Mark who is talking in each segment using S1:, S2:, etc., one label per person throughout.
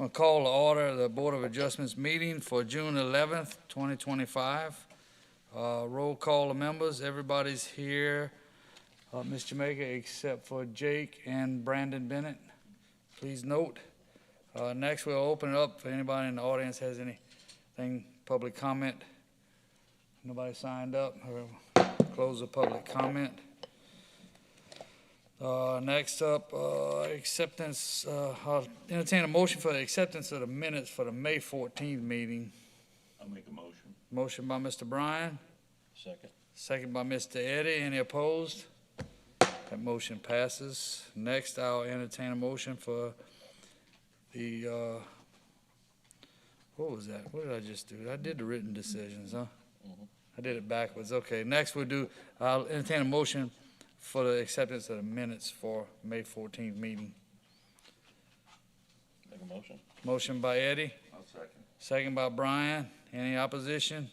S1: I'll call to order the Board of Adjustments meeting for June 11th, 2025. Roll call of members, everybody's here, Ms. Jamaica, except for Jake and Brandon Bennett. Please note. Next, we'll open it up for anybody in the audience has anything, public comment. Nobody signed up. We'll close the public comment. Next up, acceptance, I'll entertain a motion for the acceptance of the minutes for the May 14th meeting.
S2: I'll make a motion.
S1: Motion by Mr. Bryan,
S2: Second.
S1: second by Mr. Eddie. Any opposed? That motion passes. Next, I'll entertain a motion for the, what was that? What did I just do? I did the written decisions, huh? I did it backwards. Okay, next I'll entertain a motion for the acceptance of the minutes for May 14th meeting.
S2: Make a motion.
S1: Motion by Eddie,
S2: I'll second.
S1: second by Brian. Any opposition?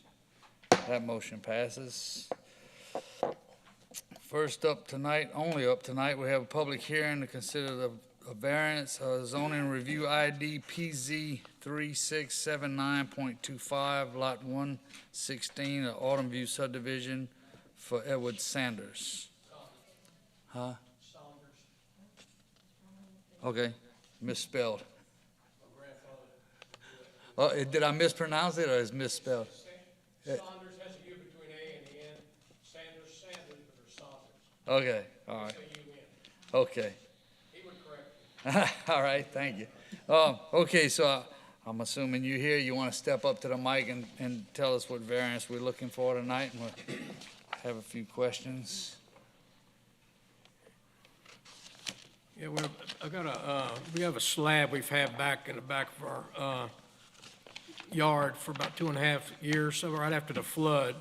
S1: That motion passes. First up tonight, only up tonight, we have a public hearing to consider the variance zoning review ID PZ 3679.25, Lot 116, of Autumn View subdivision for Edward Sanders. Huh? Okay, misspelled. Oh, did I mispronounce it or is misspelled?
S3: Saunders has a U between A and the N. Sanders, but there's Saunders.
S1: Okay, all right. Okay.
S3: He would correct me.
S1: All right, thank you. Okay, so I'm assuming you're here. You want to step up to the mic and tell us what variance we're looking for tonight, and we'll have a few questions.
S3: Yeah, we have a slab we've had back in the back of our yard for about 2.5 years, so right after the flood,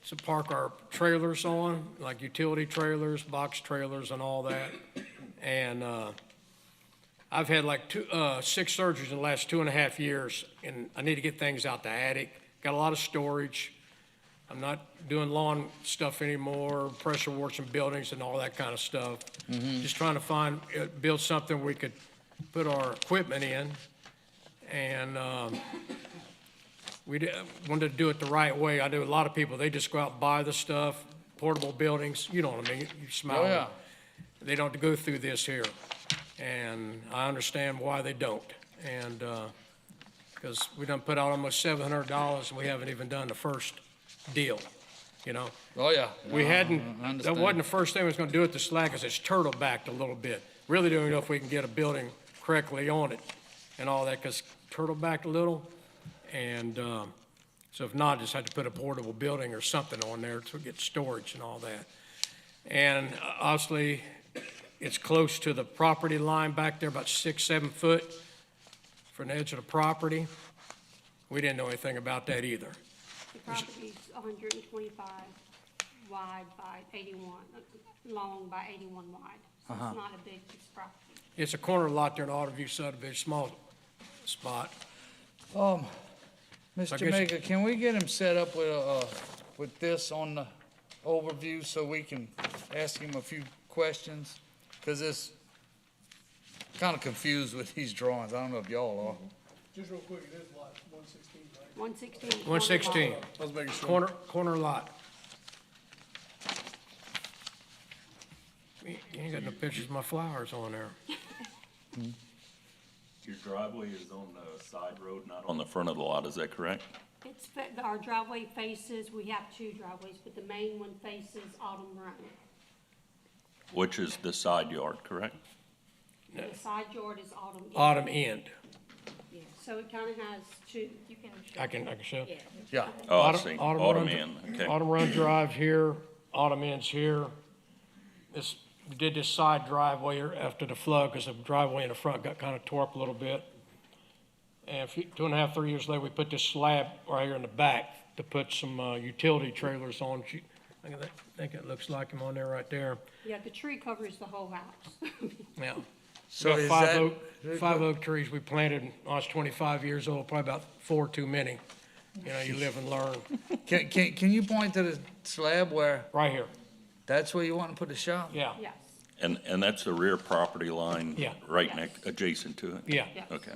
S3: to park our trailers on, like utility trailers, box trailers and all that. And I've had like 6 surgeries in the last 2.5 years, and I need to get things out the attic. Got a lot of storage. I'm not doing lawn stuff anymore, pressure washing buildings and all that kind of stuff. Just trying to build something we could put our equipment in. And we wanted to do it the right way. I know a lot of people, they just go out and buy the stuff, portable buildings, you know what I mean, you smile.
S1: Oh, yeah.
S3: They don't go through this here. And I understand why they don't. And because we done put out almost $700 and we haven't even done the first deal, you know?
S1: Oh, yeah.
S3: We hadn't,
S1: I
S3: that
S1: understand.
S3: wasn't the first thing we was gonna do with the slag, because it's turtle backed a little bit. Really don't know if we can get a building correctly on it and all that, because turtle backed a little. And so if not, just had to put a portable building or something on there to get storage and all that. And obviously, it's close to the property line back there, about 6-7 foot from the edge of the property. We didn't know anything about that either.
S4: The property's 125 wide by 81, long by 81 wide. So it's not a big piece of property.
S3: It's a corner lot there in Autumn View subdivision, small spot.
S1: Ms.
S3: I guess-
S1: Jamaica, can we get him set up with this on the overview so we can ask him a few questions? Because it's kind of confused with these drawings. I don't know if y'all are.
S5: Just real quick, it is lot 116, right?
S4: 116.
S3: 116,
S5: I was making sure.
S3: corner lot. You ain't got no pictures of my flowers on there.
S2: Your driveway is on the side road, not on the front of the lot, is that correct?
S4: Our driveway faces, we have 2 driveways, but the main one faces Autumn Run.
S2: Which is the side yard, correct?
S4: The side yard is Autumn. End.
S3: Autumn end.
S4: Yeah, so it kind of has 2. You can show.
S3: I can show.
S4: Yeah.
S1: Yeah.
S2: Oh, I
S3: Autumn-
S2: see.
S3: Autumn
S2: Autumn
S3: Run-
S2: Inn, okay.
S3: Autumn Run Drive here, Autumn End's here. We did this side driveway here after the flood, because the driveway in the front got kind of tore up a little bit. And 2.5, 3 years later, we put this slab right here in the back to put some utility trailers on. I think it looks like them on there right there.
S4: Yeah, the tree covers the whole house.
S3: Yeah.
S1: So
S3: Got
S1: is
S3: five oak trees we planted when I was 25 years old, probably about 4 too many. You know, you live and learn.
S1: Can you point to the slab where
S3: Right here,
S1: that's where you want to put the shop?
S3: yeah,
S4: Yes.
S2: And that's the rear property line?
S3: Yeah.
S2: Right
S4: Yes.
S2: next, adjacent to it?
S3: yeah.
S4: Yes.
S2: Okay.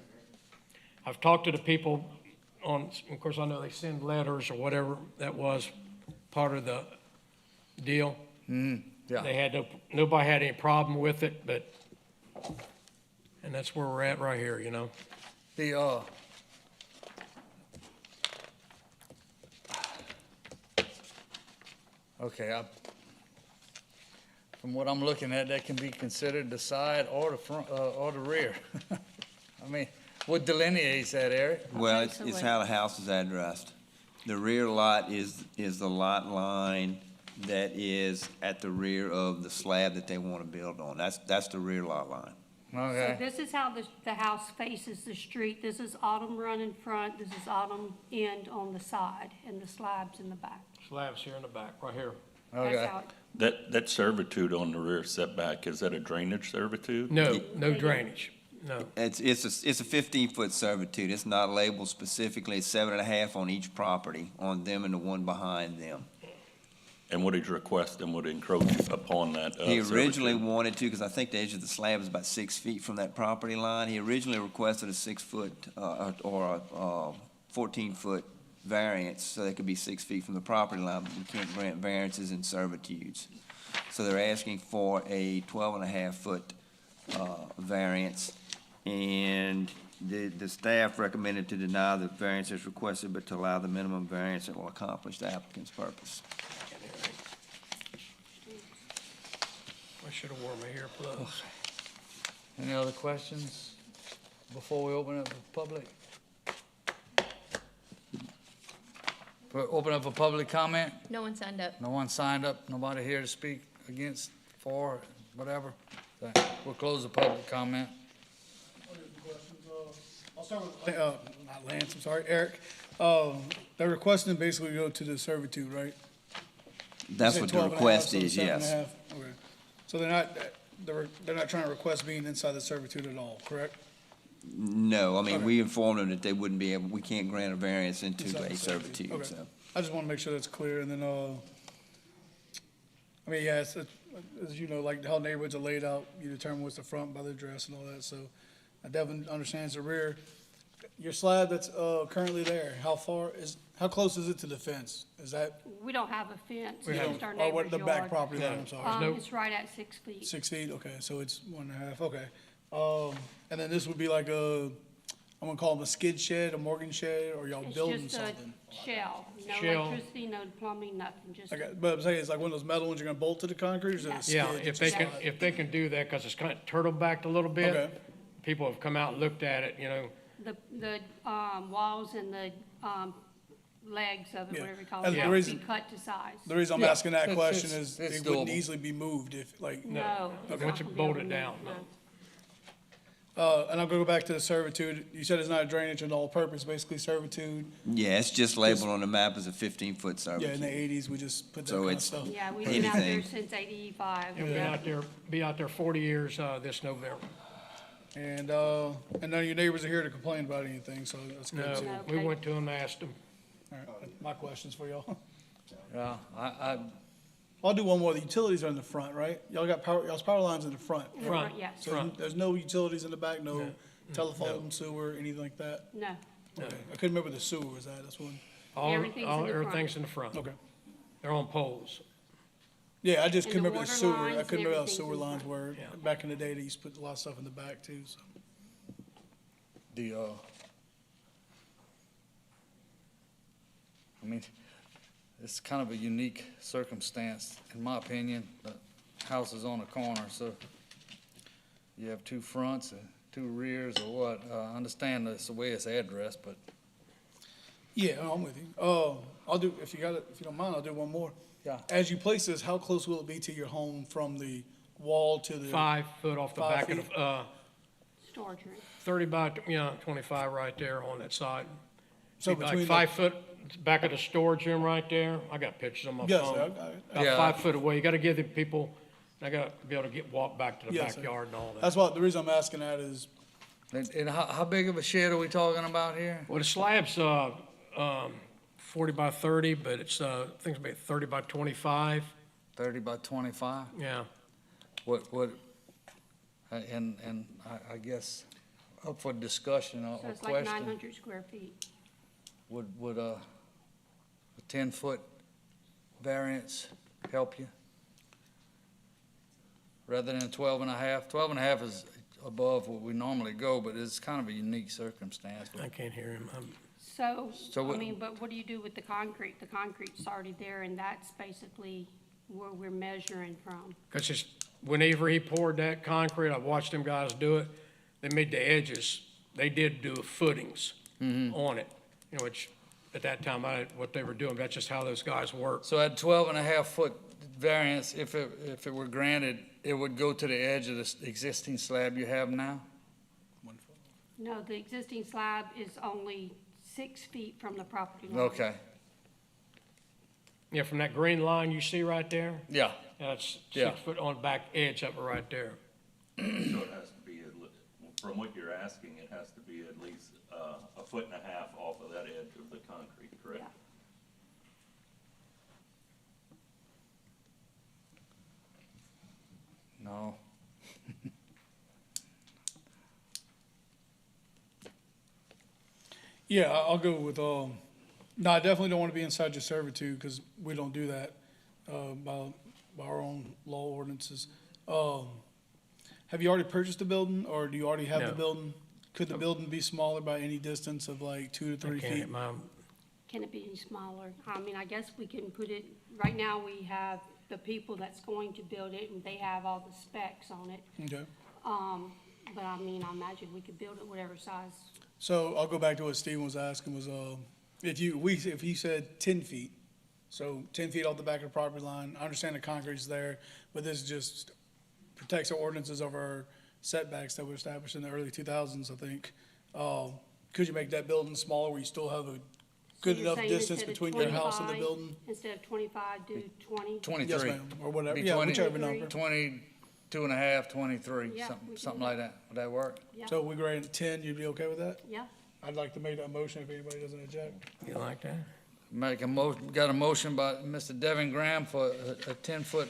S3: I've talked to the people on, of course, I know they send letters or whatever, that was part of the deal. They
S1: Yeah,
S3: had nobody had any problem with it, but, and that's where we're at right here, you know?
S1: the, okay, from what I'm looking at, that can be considered the side or the front, or the rear. I mean, what delineates that, Eric?
S6: Well, it's how the house is addressed. The rear lot is the lot line that is at the rear of the slab that they want to build on. That's the rear lot line.
S4: So
S1: Okay,
S4: this is how the house faces the street. This is Autumn Run in front, this is Autumn End on the side, and the slab's in the back.
S3: Slabs here in the back, right here.
S4: That's
S1: okay.
S4: how it,
S2: That servitude on the rear setback, is that a drainage servitude?
S3: No, no drainage, no.
S6: It's a 15-foot servitude. It's not labeled specifically. It's 7.5 on each property, on them and the one behind them.
S2: And what he's requesting would encroach upon that
S6: He originally
S2: servitude.
S6: wanted to, because I think the edge of the slab is about 6 feet from that property line. He originally requested a 6-foot or a 14-foot variance, so they could be 6 feet from the property line, but we can't grant variances in servitudes. So they're asking for a 12.5-foot variance, and the staff recommended to deny the variance as requested, but to allow the minimum variance that will accomplish the applicant's purpose.
S3: I should have worn my earplugs.
S1: Any other questions before we open up the public? Open up for public comment?
S7: No one signed up.
S1: No one signed up, nobody here to speak against, for, whatever? So, we'll close the public comment.
S5: I'll start with, not Lance, I'm sorry, Eric. They're requesting basically go to the servitude, right?
S6: That's
S5: You
S6: what
S5: said
S6: the
S5: 12.5,
S6: request
S5: so
S6: is, yes.
S5: 7.5? Okay. So they're not trying to request being inside the servitude at all, correct?
S6: No, I mean,
S5: Okay.
S6: we informed them that they wouldn't be able, we can't grant a variance into
S5: Inside
S6: a
S5: the
S6: servitude,
S5: Okay.
S6: so.
S5: I just want to make sure that's clear, and then, I mean, yeah, as you know, like how neighborhoods are laid out, you determine what's the front by the address and all that, so I definitely understands the rear. Your slab that's, currently there, how close is it to the fence? Is that,
S4: we don't have a fence,
S3: We
S4: it's
S3: have-
S4: just our
S5: or
S4: neighbor's
S5: what, the back
S4: yard.
S5: property line, I'm sorry?
S3: no-
S4: It's right at 6 feet.
S5: 6 feet, okay, so it's 1.5, okay. And then this would be like I'm gonna call them a skid shed, a Morgan shed, or y'all
S4: It's
S5: building
S4: just a
S5: something?
S4: shell, no
S3: Shell.
S4: electricity, no plumbing, nothing, just,
S5: Okay, but I'm saying, it's like one of those metal ones you're gonna bolt to the concrete, or is it a skid?
S3: Yeah,
S5: that
S3: if
S5: you
S3: they can,
S5: slide?
S3: if they can do that, because it's kind of turtle backed a little
S5: Okay.
S3: bit. People have come out and looked at it, you know.
S4: the walls and the legs of it,
S5: Yeah.
S4: whatever you call
S5: And
S4: it,
S5: the
S4: have to
S5: reason-
S4: be cut to size.
S5: The reason I'm
S3: Yeah,
S5: asking that
S1: it's-
S5: question
S1: it's-
S5: is,
S1: it's
S5: it wouldn't
S1: doable.
S5: easily be moved if, like,
S4: No. it's
S3: Once
S4: not
S3: you
S4: gonna be
S3: bolt
S4: able
S3: it
S4: to
S3: down,
S4: move,
S3: no.
S5: and I'll go back to the servitude, you said it's not a drainage and all purpose, basically servitude,
S6: Yeah, it's just labeled on the map as a 15-foot
S5: yeah, in the
S6: servitude.
S5: eighties, we just put that
S6: So
S5: kind of
S6: it's-
S5: stuff.
S4: Yeah, we've been out there
S6: Anything.
S4: since 85.
S3: And be out there 40 years, this November.
S5: And none of your neighbors are here to complain about anything, so that's good.
S3: No,
S5: too.
S4: No.
S3: we went to them, asked them.
S5: All right, my questions for y'all.
S1: Yeah,
S5: I'll do one more, the utilities are in the front, right? Y'all's power lines in the front,
S4: In the
S3: Front.
S4: Yes.
S5: so
S3: Front.
S5: there's no utilities in the back, no telephone, sewer, anything like that?
S4: No,
S5: Okay, I couldn't remember the sewer was that, that's one,
S4: Everything's in the front.
S3: Everything's in the front.
S5: okay.
S3: They're on poles.
S5: Yeah, I just
S4: And
S5: couldn't
S4: the
S5: remember the
S4: water
S5: sewer, I
S4: lines and
S5: couldn't remember how
S4: everything's
S5: sewer
S4: in
S5: lines
S4: front.
S5: were,
S3: Yeah.
S5: back in the day, they used to put a lot of stuff in the back too, so.
S1: I mean, it's kind of a unique circumstance, in my opinion. The house is on a corner, so you have two fronts and two rears or what. I understand that's the way it's addressed, but
S5: Yeah, no, I'm with you. I'll do, if you got it, if you don't mind, I'll do one more.
S1: Yeah.
S5: As you place this, how close will it be to your home from the wall to the?
S3: 5 foot off the
S5: 5
S3: back of
S5: feet?
S3: the,
S4: storage room.
S3: 30 by, 25 right there on that side.
S5: So
S3: Be like
S5: between
S3: 5 foot back of the storage room right there. I got pictures on my
S5: Yes,
S3: phone.
S5: I got it.
S3: About
S1: Yeah.
S3: 5 foot away. You gotta give the people, I gotta be able to walk back to the
S5: Yes, sir.
S3: backyard and all that.
S5: That's what, the reason I'm asking that is,
S1: and how big of a shed are we talking about here?
S3: Well, the slab's, 40 by 30, but it's, I think it's about 30 by 25.
S1: 30 by 25?
S3: Yeah.
S1: And I guess, up for discussion or
S4: So
S1: or
S4: it's like nine
S1: question.
S4: hundred square feet.
S1: Would a 10-foot variance help you? Rather than 12 and a half? 12 and a half is above what we normally go, but it's kind of a unique circumstance.
S3: I can't hear him.
S4: So,
S1: So
S4: I
S1: what-
S4: mean, but what do you do with the concrete? The concrete's already there, and that's basically where we're measuring from.
S3: Because it's, whenever he poured that concrete, I watched them guys do it, they made the edges, they did do footings on it, you know, which, at that time, I, what they were doing, that's just how those guys work.
S1: So at 12 and a half foot variance, if it were granted, it would go to the edge of the existing slab you have now?
S4: No, the existing slab is only 6 feet from the property line.
S1: Okay,
S3: Yeah, from that green line you see right there,
S1: yeah,
S3: that's
S1: Yeah.
S3: 6 foot on the back edge of it right there.
S2: So it has to be, from what you're asking, it has to be at least a foot and a half off of that edge of the concrete, correct?
S4: Yeah.
S1: no.
S5: Yeah, I'll go with, no, I definitely don't want to be inside your servitude, because we don't do that, by our own law ordinances. Have you already purchased the building, or do you already have the
S3: No.
S5: building? Could the building be smaller by any distance of like 2 to
S3: I
S5: 3
S3: can't
S5: feet?
S3: hit my,
S4: Can it be any smaller? I mean, I guess we can put it, right now, we have the people that's going to build it, and they have all the specs on it.
S5: Okay.
S4: But I mean, I imagine we could build it whatever size.
S5: So I'll go back to what Steven was asking was, if you said 10 feet, so 10 feet off the back of the property line, I understand the concrete's there, but this just protects our ordinances of our setbacks that were established in the early 2000s, I think. Could you make that building smaller where you still have a good
S4: So you're
S5: enough
S4: saying
S5: distance
S4: instead of
S5: between your house and the
S4: 25,
S5: building?
S4: Instead of 25, do 20?
S1: 23.
S5: Yes, ma'am, or whatever,
S1: Be
S5: yeah,
S1: 20.
S5: whichever number.
S1: 22 and a half, 23,
S4: Yeah,
S1: something,
S4: we can
S1: something
S4: do
S1: like that. Would that work?
S4: Yeah,
S5: So we grade 10, you'd be okay with that?
S4: yeah.
S5: I'd like to make that motion if anybody doesn't object.
S3: you like that?
S1: Got a motion by Mr. Devin Graham for a 10-foot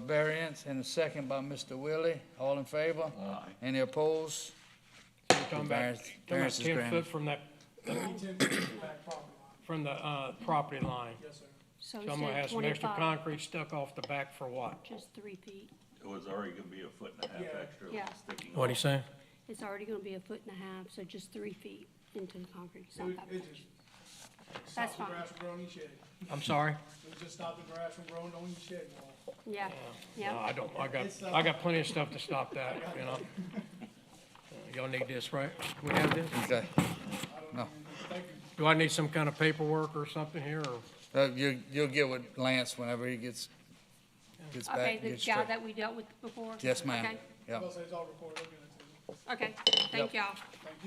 S1: variance, and a second by Mr. Willie. All in favor?
S2: Aye.
S1: Any opposed?
S3: You're talking about,
S1: Variance is
S3: 10
S1: granted.
S3: foot from that, from the, property line.
S5: Yes, sir.
S4: So
S3: So I'm gonna
S4: instead
S3: have
S4: of
S3: some extra
S4: 25,
S3: concrete stuck off the back for what?
S4: just 3 feet.
S2: It was already gonna be a foot and a half extra
S4: Yeah.
S2: sticking off.
S3: What'd he say?
S4: It's already gonna be a foot and a half, so just 3 feet into the concrete. It's not that
S5: It
S4: much.
S5: just
S4: That's
S5: stops the
S4: fine.
S5: grass from growing in your shed.
S3: I'm sorry?
S5: It would just stop the grass from growing on your shed wall.
S4: Yeah,
S3: No,
S4: yeah.
S3: I don't, I got plenty of stuff to stop that, you know? Y'all need this, right? We have this?
S1: Okay.
S3: Do I need some kind of paperwork or something here, or?
S1: You'll get with Lance whenever he gets
S4: Okay,
S1: back.
S4: the
S1: gets
S4: guy
S1: straight.
S4: that we dealt with before?
S1: Yes, ma'am.
S4: Okay,
S1: Yeah.
S5: I'll say it's all recorded, I'll get it to you.
S4: okay, thank y'all.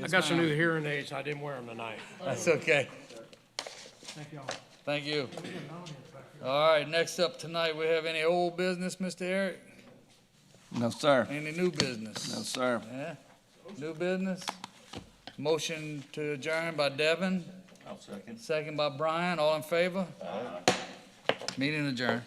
S3: I got some new hearing aids, I didn't wear them tonight.
S1: That's okay.
S3: Thank y'all.
S1: Thank you. All right, next up tonight, we have any old business, Mr. Eric?
S6: No, sir.
S1: Any new business?
S6: No, sir.
S1: Yeah, new business? Motion to adjourn by Devin,
S2: I'll second.
S1: second by Brian, all in favor? Meeting adjourned.